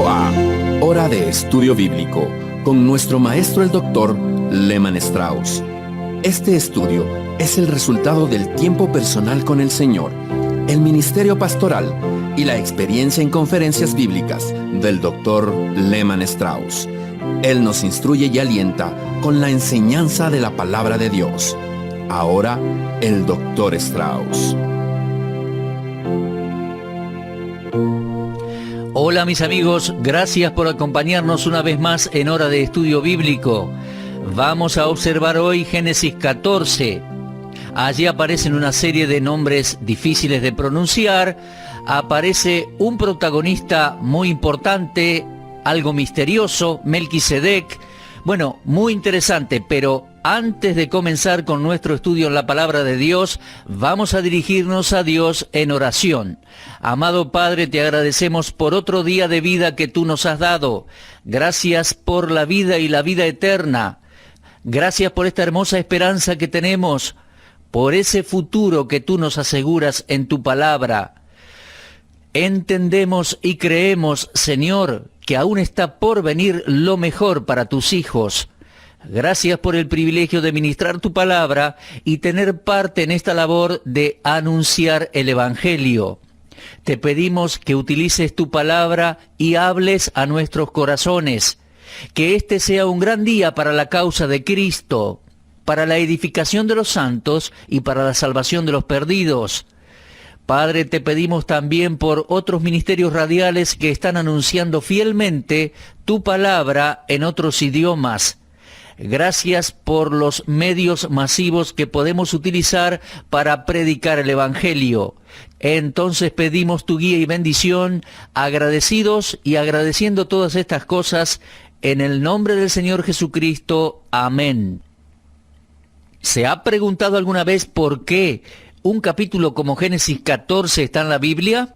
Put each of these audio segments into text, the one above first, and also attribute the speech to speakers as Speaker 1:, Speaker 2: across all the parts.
Speaker 1: Bienvenido a Hora de Estudio Bíblico con nuestro maestro el Dr. Lehman Strauss. Este estudio es el resultado del tiempo personal con el Señor, el ministerio pastoral y la experiencia en conferencias bíblicas del Dr. Lehman Strauss. Él nos instruye y alienta con la enseñanza de la palabra de Dios. Ahora, el Dr. Strauss.
Speaker 2: Hola mis amigos, gracias por acompañarnos una vez más en Hora de Estudio Bíblico. Vamos a observar hoy Génesis 14. Allí aparecen una serie de nombres difíciles de pronunciar. Aparece un protagonista muy importante, algo misterioso, Melquisedec. Bueno, muy interesante, pero antes de comenzar con nuestro estudio en la palabra de Dios, vamos a dirigirnos a Dios en oración. Amado Padre, te agradecemos por otro día de vida que tú nos has dado. Gracias por la vida y la vida eterna. Gracias por esta hermosa esperanza que tenemos, por ese futuro que tú nos aseguras en tu palabra. Entendemos y creemos, Señor, que aún está por venir lo mejor para tus hijos. Gracias por el privilegio de ministrar tu palabra y tener parte en esta labor de anunciar el Evangelio. Te pedimos que utilices tu palabra y hables a nuestros corazones. Que este sea un gran día para la causa de Cristo, para la edificación de los santos y para la salvación de los perdidos. Padre, te pedimos también por otros ministerios radiales que están anunciando fielmente tu palabra en otros idiomas. Gracias por los medios masivos que podemos utilizar para predicar el Evangelio. Entonces pedimos tu guía y bendición, agradecidos y agradeciendo todas estas cosas, en el nombre del Señor Jesucristo. Amén. ¿Se ha preguntado alguna vez por qué un capítulo como Génesis 14 está en la Biblia?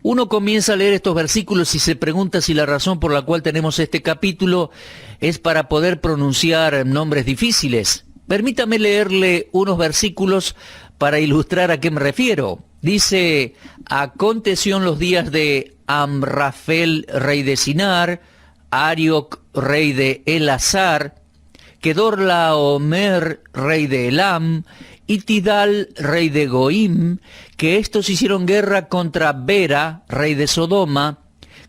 Speaker 2: Uno comienza a leer estos versículos y se pregunta si la razón por la cual tenemos este capítulo es para poder pronunciar nombres difíciles. Permítame leerle unos versículos para ilustrar a qué me refiero. Dice: aconteció en los días de Amrafel, rey de Sinar, Arioc, rey de Elazar, Kedorlaomer, rey de Elam, y Tidal, rey de Goim, que estos hicieron guerra contra Bera, rey de Sodoma,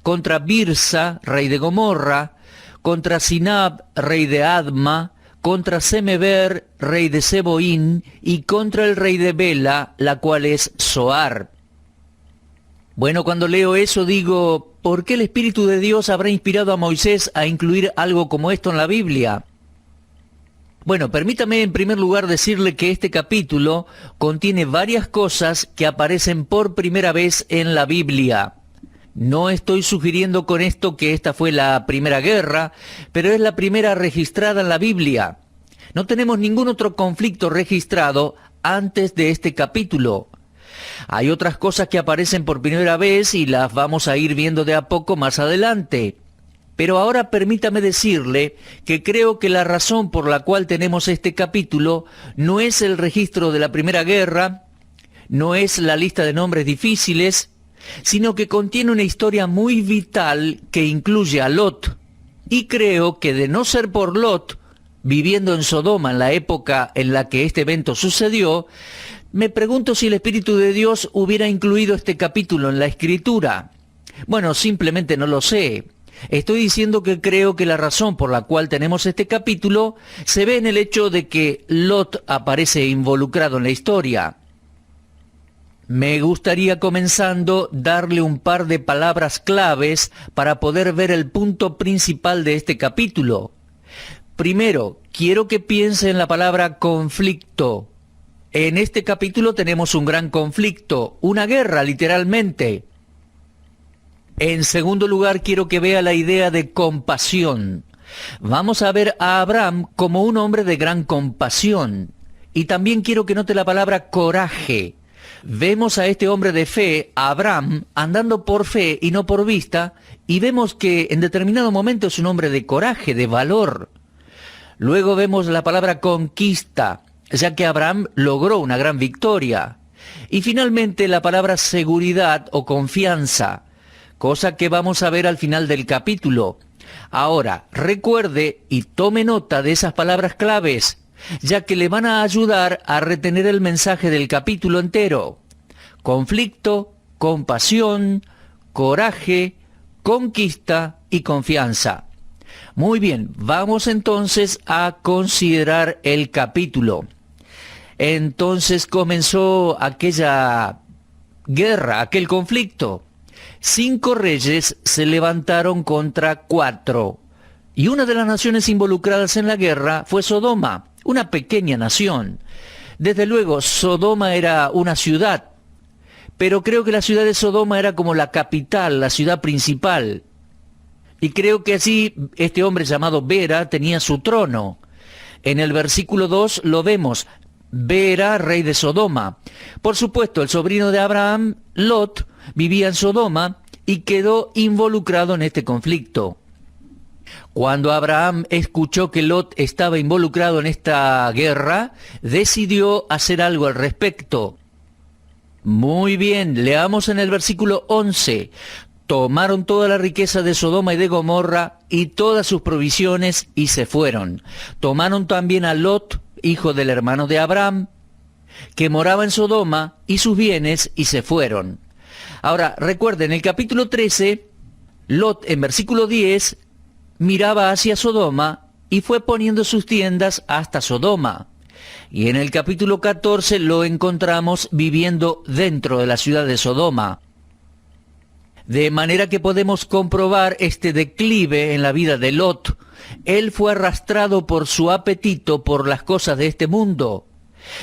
Speaker 2: contra Birsa, rey de Gomorra, contra Sinab, rey de Adma, contra Semeber, rey de Seboín, y contra el rey de Bela, la cual es Zoar. Bueno, cuando leo eso digo, ¿por qué el Espíritu de Dios habrá inspirado a Moisés a incluir algo como esto en la Biblia? Bueno, permítame en primer lugar decirle que este capítulo contiene varias cosas que aparecen por primera vez en la Biblia. No estoy sugiriendo con esto que esta fue la primera guerra, pero es la primera registrada en la Biblia. No tenemos ningún otro conflicto registrado antes de este capítulo. Hay otras cosas que aparecen por primera vez y las vamos a ir viendo de a poco más adelante. Pero ahora permítame decirle que creo que la razón por la cual tenemos este capítulo no es el registro de la primera guerra, no es la lista de nombres difíciles, sino que contiene una historia muy vital que incluye a Lot. Y creo que de no ser por Lot, viviendo en Sodoma en la época en la que este evento sucedió, me pregunto si el Espíritu de Dios hubiera incluido este capítulo en la Escritura. Bueno, simplemente no lo sé. Estoy diciendo que creo que la razón por la cual tenemos este capítulo se ve en el hecho de que Lot aparece involucrado en la historia. Me gustaría, comenzando, darle un par de palabras claves para poder ver el punto principal de este capítulo. Primero, quiero que piense en la palabra conflicto. En este capítulo tenemos un gran conflicto, una guerra literalmente. En segundo lugar, quiero que vea la idea de compasión. Vamos a ver a Abraham como un hombre de gran compasión. Y también quiero que note la palabra coraje. Vemos a este hombre de fe, a Abraham, andando por fe y no por vista, y vemos que en determinado momento es un hombre de coraje, de valor. Luego vemos la palabra conquista, ya que Abraham logró una gran victoria. Y finalmente la palabra seguridad o confianza. cosa que vamos a ver al final del capítulo. Ahora, recuerde y tome nota de esas palabras claves, ya que le van a ayudar a retener el mensaje del capítulo entero. Conflicto, compasión, coraje, conquista y confianza. Muy bien, vamos entonces a considerar el capítulo. Entonces comenzó aquella guerra, aquel conflicto. 5 reyes se levantaron contra 4, y una de las naciones involucradas en la guerra fue Sodoma, una pequeña nación. Desde luego, Sodoma era una ciudad, pero creo que la ciudad de Sodoma era como la capital, la ciudad principal. Y creo que así este hombre llamado Bera tenía su trono. En el versículo 2 lo vemos, Bera, rey de Sodoma. Por supuesto, el sobrino de Abraham, Lot, vivía en Sodoma y quedó involucrado en este conflicto. Cuando Abraham escuchó que Lot estaba involucrado en esta guerra, decidió hacer algo al respecto. Muy bien, leamos en el versículo 11. Tomaron toda la riqueza de Sodoma y de Gomorra y todas sus provisiones y se fueron. Tomaron también a Lot, hijo del hermano de Abraham, que moraba en Sodoma, y sus bienes y se fueron. Ahora, recuerden, en el capítulo 13, Lot, en versículo 10, miraba hacia Sodoma y fue poniendo sus tiendas hasta Sodoma. Y en el capítulo 14 lo encontramos viviendo dentro de la ciudad de Sodoma. De manera que podemos comprobar este declive en la vida de Lot. Él fue arrastrado por su apetito por las cosas de este mundo.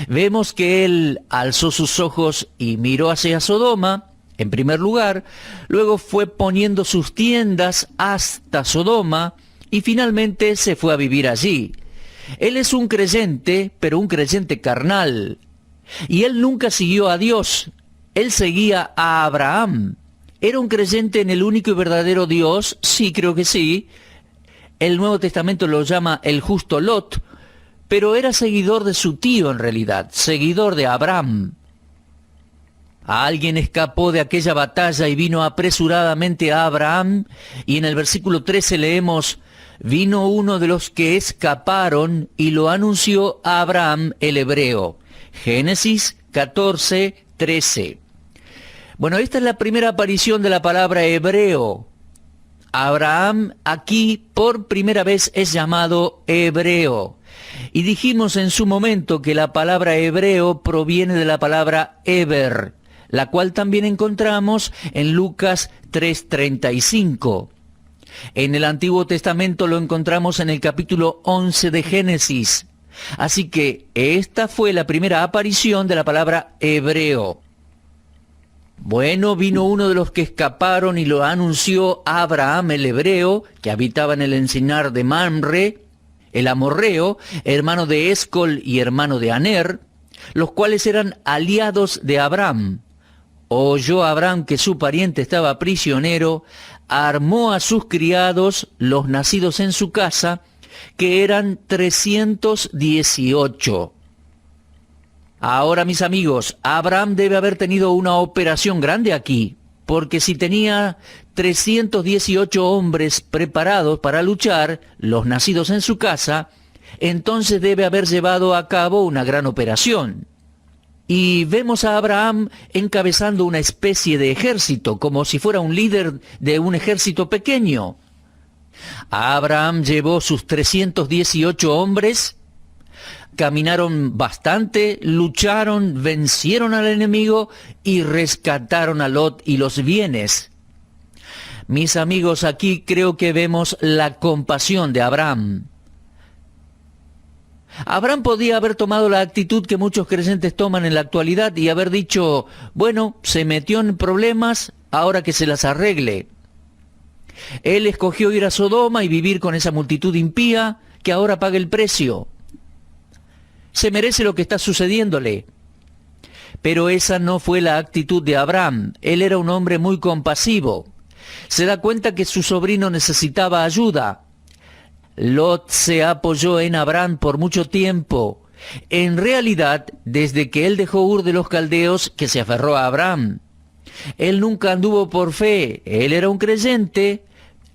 Speaker 2: Vemos que él alzó sus ojos y miró hacia Sodoma, en primer lugar, luego fue poniendo sus tiendas hasta Sodoma y finalmente se fue a vivir allí. Él es un creyente, pero un creyente carnal. Y él nunca siguió a Dios, él seguía a Abraham. ¿Era un creyente en el único y verdadero Dios? Sí, creo que sí. El Nuevo Testamento lo llama el justo Lot, pero era seguidor de su tío en realidad, seguidor de Abraham. Alguien escapó de aquella batalla y vino apresuradamente a Abraham, y en el versículo 13 leemos, vino uno de los que escaparon y lo anunció a Abraham el hebreo. Génesis 14, 13. Bueno, esta es la primera aparición de la palabra hebreo. Abraham aquí por primera vez es llamado hebreo. Y dijimos en su momento que la palabra hebreo proviene de la palabra Heber, la cual también encontramos en Lucas 3:35. En el Antiguo Testamento lo encontramos en el capítulo 11 de Génesis. Así que esta fue la primera aparición de la palabra hebreo. Bueno, vino uno de los que escaparon y lo anunció a Abraham el hebreo, que habitaba en el encinar de Mamre, el amorreo, hermano de Escol y hermano de Aner, los cuales eran aliados de Abraham. Oyó Abraham que su pariente estaba prisionero, armó a sus criados, los nacidos en su casa, que eran 318. Ahora, mis amigos, Abraham debe haber tenido una operación grande aquí, porque si tenía 318 hombres preparados para luchar, los nacidos en su casa, entonces debe haber llevado a cabo una gran operación. Y vemos a Abraham encabezando una especie de ejército, como si fuera un líder de un ejército pequeño. Abraham llevó sus 318 hombres, caminaron bastante, lucharon, vencieron al enemigo y rescataron a Lot y los bienes. Mis amigos, aquí creo que vemos la compasión de Abraham. Abraham podía haber tomado la actitud que muchos creyentes toman en la actualidad y haber dicho, bueno, se metió en problemas, ahora que se las arregle. Él escogió ir a Sodoma y vivir con esa multitud impía que ahora paga el precio. Se merece lo que está sucediéndole. Pero esa no fue la actitud de Abraham. Él era un hombre muy compasivo. Se da cuenta que su sobrino necesitaba ayuda. Lot se apoyó en Abraham por mucho tiempo. En realidad, desde que él dejó Ur de los Caldeos, que se aferró a Abraham. Él nunca anduvo por fe, él era un creyente,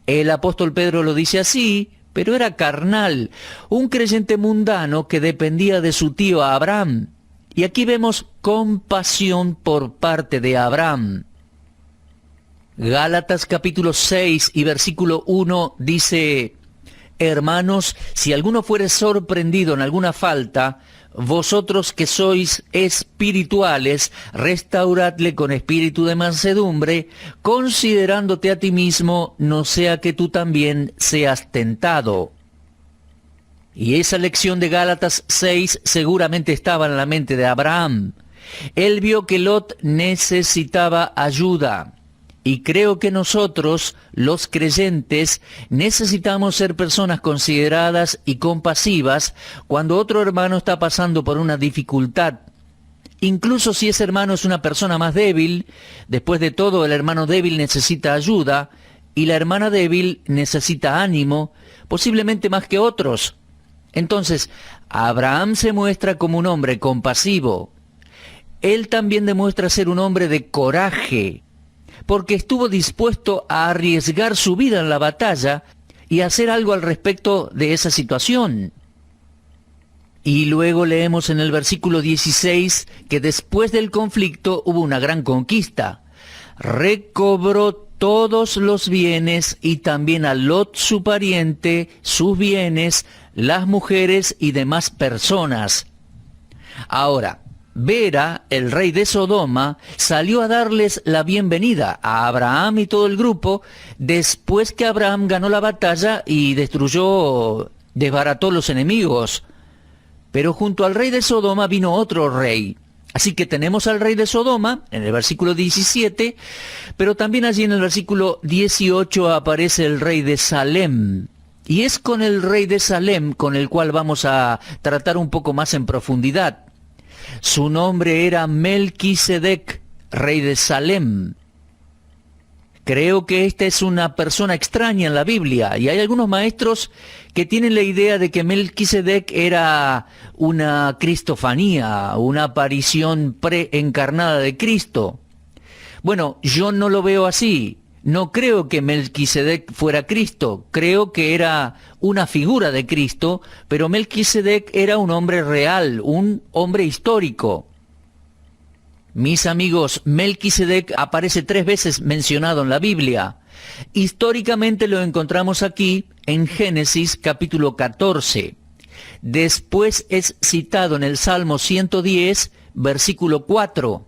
Speaker 2: el apóstol Pedro lo dice así, pero era carnal, un creyente mundano que dependía de su tío Abraham. Y aquí vemos compasión por parte de Abraham. Gálatas capítulo 6 y versículo 1 dice: hermanos, si alguno fuere sorprendido en alguna falta, vosotros que sois espirituales, restauradle con espíritu de mansedumbre, considerándote a ti mismo, no sea que tú también seas tentado. Y esa lección de Gálatas 6 seguramente estaba en la mente de Abraham. Él vio que Lot necesitaba ayuda. Y creo que nosotros, los creyentes, necesitamos ser personas consideradas y compasivas cuando otro hermano está pasando por una dificultad. Incluso si ese hermano es una persona más débil, después de todo el hermano débil necesita ayuda y la hermana débil necesita ánimo, posiblemente más que otros. Entonces, Abraham se muestra como un hombre compasivo. Él también demuestra ser un hombre de coraje, porque estuvo dispuesto a arriesgar su vida en la batalla y hacer algo al respecto de esa situación. Y luego leemos en el versículo 16 que después del conflicto hubo una gran conquista. Recobró todos los bienes y también a Lot su pariente, sus bienes, las mujeres y demás personas. Ahora, Vera, el rey de Sodoma, salió a darles la bienvenida a Abraham y todo el grupo después que Abraham ganó la batalla y desbarató los enemigos. Pero junto al rey de Sodoma vino otro rey. Así que tenemos al rey de Sodoma en el versículo 17, pero también allí en el versículo 18 aparece el rey de Salem. Y es con el rey de Salem con el cual vamos a tratar un poco más en profundidad. Su nombre era Melquisedec, rey de Salem. Creo que esta es una persona extraña en la Biblia, y hay algunos maestros que tienen la idea de que Melquisedec era una cristofanía, una aparición preencarnada de Cristo. Bueno, yo no lo veo así. No creo que Melquisedec fuera Cristo, creo que era una figura de Cristo, pero Melquisedec era un hombre real, un hombre histórico. Mis amigos, Melquisedec aparece 3 veces mencionado en la Biblia. Históricamente lo encontramos aquí en Génesis capítulo 14. Después es citado en el Salmo 110, versículo 4.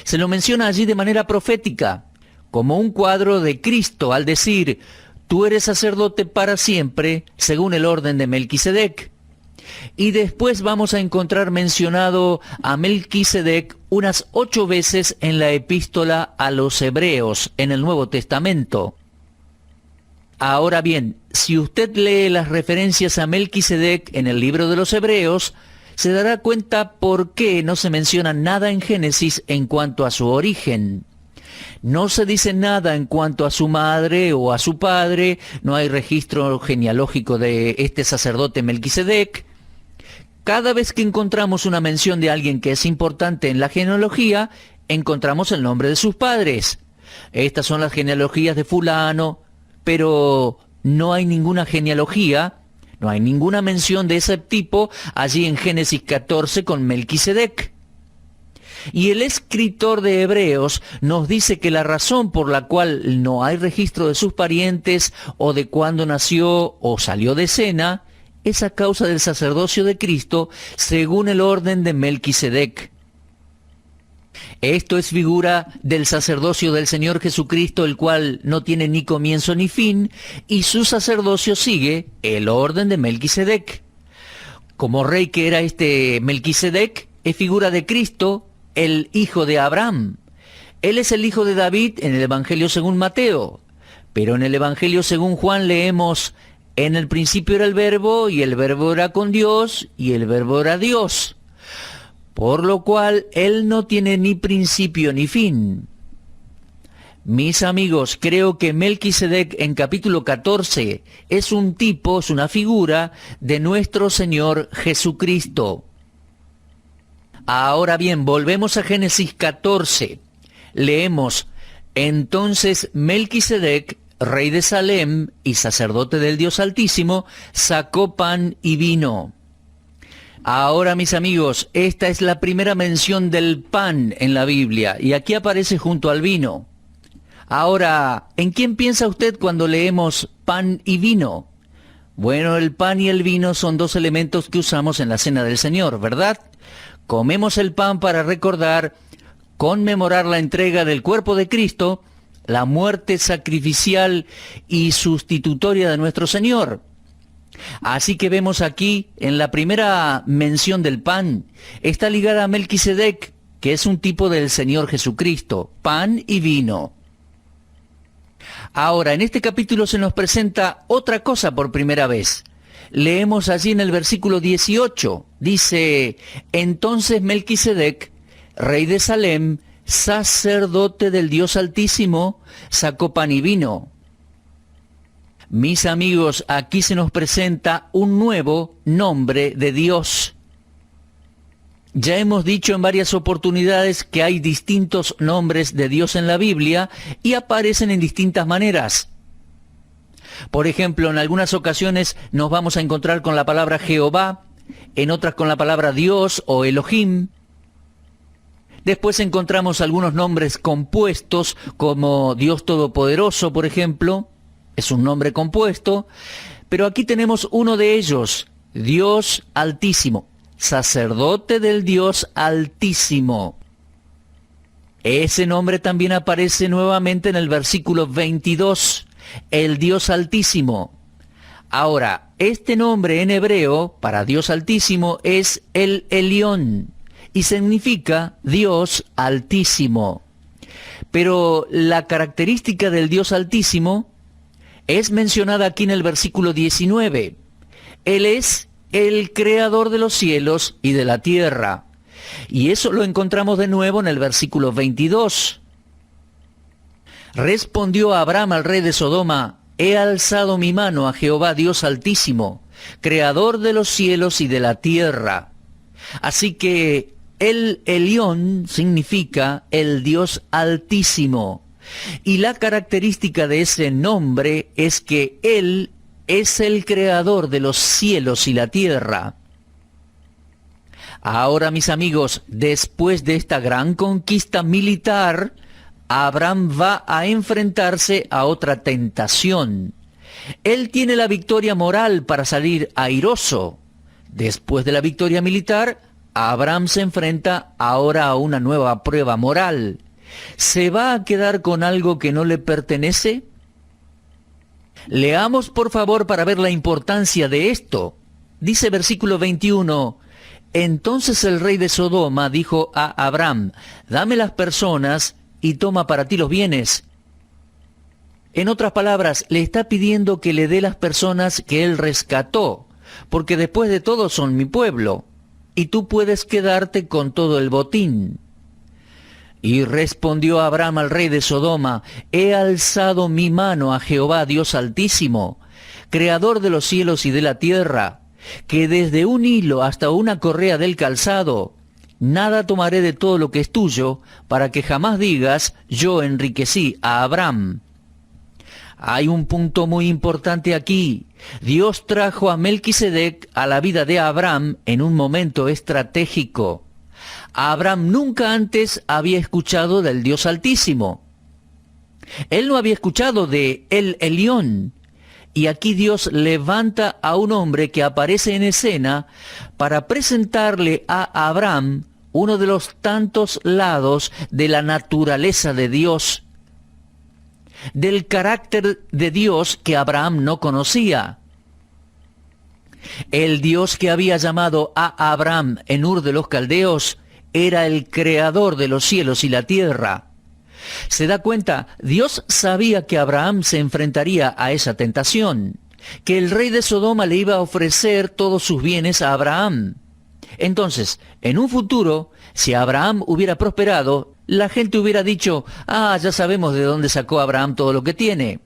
Speaker 2: Se lo menciona allí de manera profética, como un cuadro de Cristo, al decir: tú eres sacerdote para siempre, según el orden de Melquisedec. Y después vamos a encontrar mencionado a Melquisedec unas 8 veces en la epístola a los Hebreos, en el Nuevo Testamento. Ahora bien, si usted lee las referencias a Melquisedec en el libro de los Hebreos, se dará cuenta por qué no se menciona nada en Génesis en cuanto a su origen. No se dice nada en cuanto a su madre o a su padre, no hay registro genealógico de este sacerdote Melquisedec. Cada vez que encontramos una mención de alguien que es importante en la genealogía, encontramos el nombre de sus padres. Estas son las genealogías de fulano, pero no hay ninguna genealogía, no hay ninguna mención de ese tipo allí en Génesis 14 con Melquisedec. Y el escritor de Hebreos nos dice que la razón por la cual no hay registro de sus parientes o de cuándo nació o salió de escena es a causa del sacerdocio de Cristo según el orden de Melquisedec. Esto es figura del sacerdocio del Señor Jesucristo, el cual no tiene ni comienzo ni fin, y su sacerdocio sigue el orden de Melquisedec. Como rey que era este Melquisedec, es figura de Cristo, el hijo de Abraham. Él es el hijo de David en el Evangelio según Mateo, pero en el Evangelio según Juan leemos: en el principio era el Verbo, y el Verbo era con Dios, y el Verbo era Dios. Por lo cual, él no tiene ni principio ni fin. Mis amigos, creo que Melquisedec en capítulo 14 es un tipo, es una figura de nuestro Señor Jesucristo. Ahora bien, volvemos a Génesis 14. leemos: entonces Melquisedec, rey de Salem y sacerdote del Dios Altísimo, sacó pan y vino. Ahora, mis amigos, esta es la primera mención del pan en la Biblia, y aquí aparece junto al vino. Ahora, ¿en quién piensa usted cuando leemos pan y vino? Bueno, el pan y el vino son dos elementos que usamos en la Cena del Señor, ¿verdad? Comemos el pan para recordar, conmemorar la entrega del cuerpo de Cristo, la muerte sacrificial y sustitutoria de nuestro Señor. Así que vemos aquí, en la primera mención del pan, está ligada a Melquisedec, que es un tipo del Señor Jesucristo, pan y vino. Ahora, en este capítulo se nos presenta otra cosa por primera vez. Leemos allí en el versículo 18, dice: entonces Melquisedec, rey de Salem, sacerdote del Dios Altísimo, sacó pan y vino. Mis amigos, aquí se nos presenta un nuevo nombre de Dios. Ya hemos dicho en varias oportunidades que hay distintos nombres de Dios en la Biblia y aparecen en distintas maneras. Por ejemplo, en algunas ocasiones nos vamos a encontrar con la palabra Jehová, en otras con la palabra Dios o Elohim. Después encontramos algunos nombres compuestos, como Dios Todopoderoso, por ejemplo. Es un nombre compuesto, pero aquí tenemos uno de ellos, Dios Altísimo, sacerdote del Dios Altísimo. Ese nombre también aparece nuevamente en el versículo 22, el Dios Altísimo. Ahora, este nombre en hebreo para Dios Altísimo es el Elión y significa Dios Altísimo. Pero la característica del Dios Altísimo es mencionada aquí en el versículo 19. Él es el creador de los cielos y de la tierra. Y eso lo encontramos de nuevo en el versículo 22. Respondió Abraham al rey de Sodoma: he alzado mi mano a Jehová Dios Altísimo, creador de los cielos y de la tierra. Así que el Elión significa el Dios Altísimo. Y la característica de ese nombre es que Él es el creador de los cielos y la tierra. Ahora, mis amigos, después de esta gran conquista militar, Abraham va a enfrentarse a otra tentación. Él tiene la victoria moral para salir airoso. Después de la victoria militar, Abraham se enfrenta ahora a una nueva prueba moral. ¿Se va a quedar con algo que no le pertenece? Leamos por favor para ver la importancia de esto. Dice versículo 21, entonces el rey de Sodoma dijo a Abraham: dame las personas y toma para ti los bienes. En otras palabras, le está pidiendo que le dé las personas que él rescató, porque después de todo son mi pueblo, y tú puedes quedarte con todo el botín. Y respondió Abraham al rey de Sodoma: he alzado mi mano a Jehová Dios Altísimo, creador de los cielos y de la tierra, que desde un hilo hasta una correa del calzado, nada tomaré de todo lo que es tuyo, para que jamás digas: yo enriquecí a Abraham. Hay un punto muy importante aquí. Dios trajo a Melquisedec a la vida de Abraham en un momento estratégico. Abraham nunca antes había escuchado del Dios Altísimo. Él no había escuchado de el Elión. Y aquí Dios levanta a un hombre que aparece en escena para presentarle a Abraham uno de los tantos lados de la naturaleza de Dios, del carácter de Dios que Abraham no conocía. El Dios que había llamado a Abraham en Ur de los Caldeos era el creador de los cielos y la tierra. ¿Se da cuenta? Dios sabía que Abraham se enfrentaría a esa tentación, que el rey de Sodoma le iba a ofrecer todos sus bienes a Abraham. Entonces, en un futuro, si Abraham hubiera prosperado, la gente hubiera dicho: ah, ya sabemos de dónde sacó Abraham todo lo que tiene.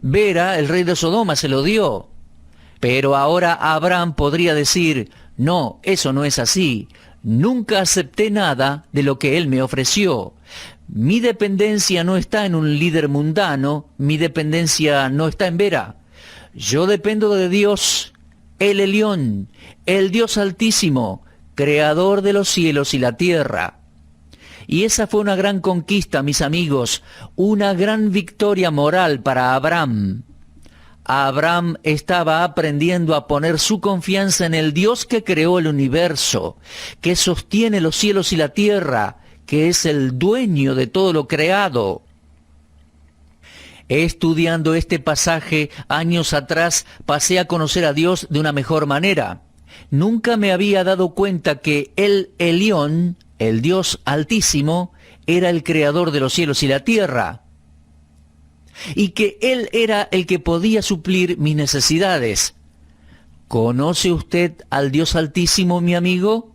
Speaker 2: Vera, el rey de Sodoma, se lo dio. Pero ahora Abraham podría decir: no, eso no es así. Nunca acepté nada de lo que él me ofreció. Mi dependencia no está en un líder mundano, mi dependencia no está en Vera. Yo dependo de Dios, el Elión, el Dios Altísimo, creador de los cielos y la tierra. Y esa fue una gran conquista, mis amigos, una gran victoria moral para Abraham. Abraham estaba aprendiendo a poner su confianza en el Dios que creó el universo, que sostiene los cielos y la tierra, que es el dueño de todo lo creado. Estudiando este pasaje años atrás, pasé a conocer a Dios de una mejor manera. Nunca me había dado cuenta que el Elión, el Dios Altísimo, era el creador de los cielos y la tierra, y que Él era el que podía suplir mis necesidades. ¿Conoce usted al Dios Altísimo, mi amigo?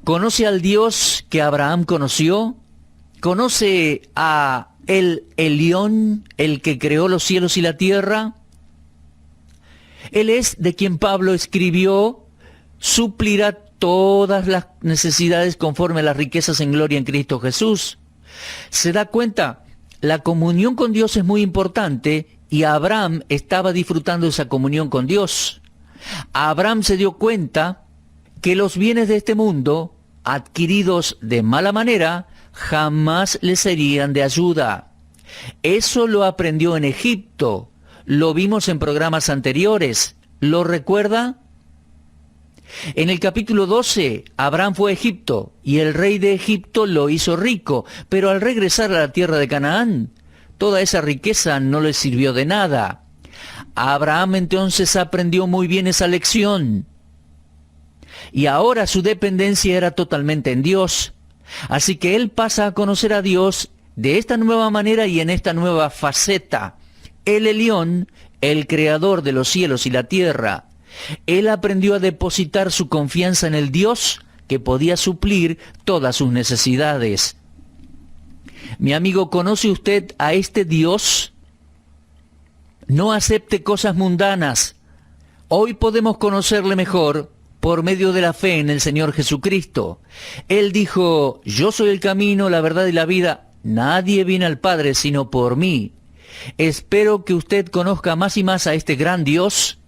Speaker 2: ¿Conoce al Dios que Abraham conoció? ¿Conoce a el Elión, el que creó los cielos y la tierra? Él es de quien Pablo escribió: suplirá todas las necesidades conforme a las riquezas en gloria en Cristo Jesús. ¿Se da cuenta? La comunión con Dios es muy importante y Abraham estaba disfrutando esa comunión con Dios. Abraham se dio cuenta que los bienes de este mundo, adquiridos de mala manera, jamás le serían de ayuda. Eso lo aprendió en Egipto. Lo vimos en programas anteriores. ¿Lo recuerda? En el capítulo 12, Abraham fue a Egipto y el rey de Egipto lo hizo rico, pero al regresar a la tierra de Canaán, toda esa riqueza no le sirvió de nada. Abraham entonces aprendió muy bien esa lección. Y ahora su dependencia era totalmente en Dios. Así que él pasa a conocer a Dios de esta nueva manera y en esta nueva faceta. El Elión, el creador de los cielos y la tierra. Él aprendió a depositar su confianza en el Dios que podía suplir todas sus necesidades. Mi amigo, ¿conoce usted a este Dios? No acepte cosas mundanas. Hoy podemos conocerle mejor por medio de la fe en el Señor Jesucristo. Él dijo: yo soy el camino, la verdad y la vida. Nadie viene al Padre sino por mí. Espero que usted conozca más y más a este gran Dios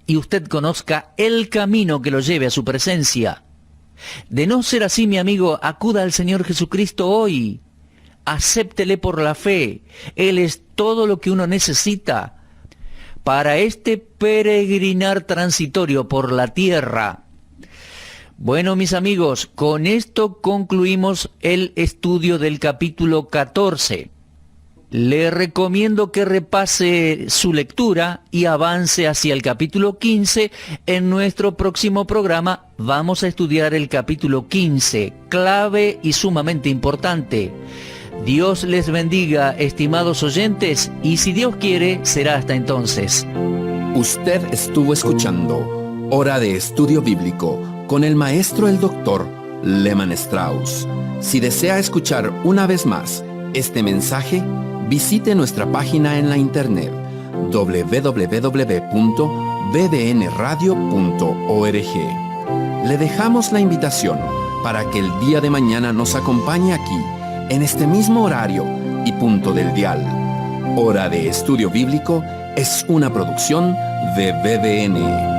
Speaker 2: y usted conozca el camino que lo lleve a su presencia. De no ser así, mi amigo, acuda al Señor Jesucristo hoy. Acéptele por la fe. Él es todo lo que uno necesita para este peregrinar transitorio por la tierra. Bueno, mis amigos, con esto concluimos el estudio del capítulo 14. Le recomiendo que repase su lectura y avance hacia el capítulo 15. En nuestro próximo programa vamos a estudiar el capítulo 15, clave y sumamente importante. Dios les bendiga, estimados oyentes, y si Dios quiere, será hasta entonces.
Speaker 1: Usted estuvo escuchando Hora de Estudio Bíblico con el maestro el doctor Lehmann Strauss. Si desea escuchar una vez más este mensaje, visite nuestra página en la internet www.bbnradio.org. Le dejamos la invitación para que el día de mañana nos acompañe aquí, en este mismo horario y punto del dial. Hora de Estudio Bíblico es una producción de BBN.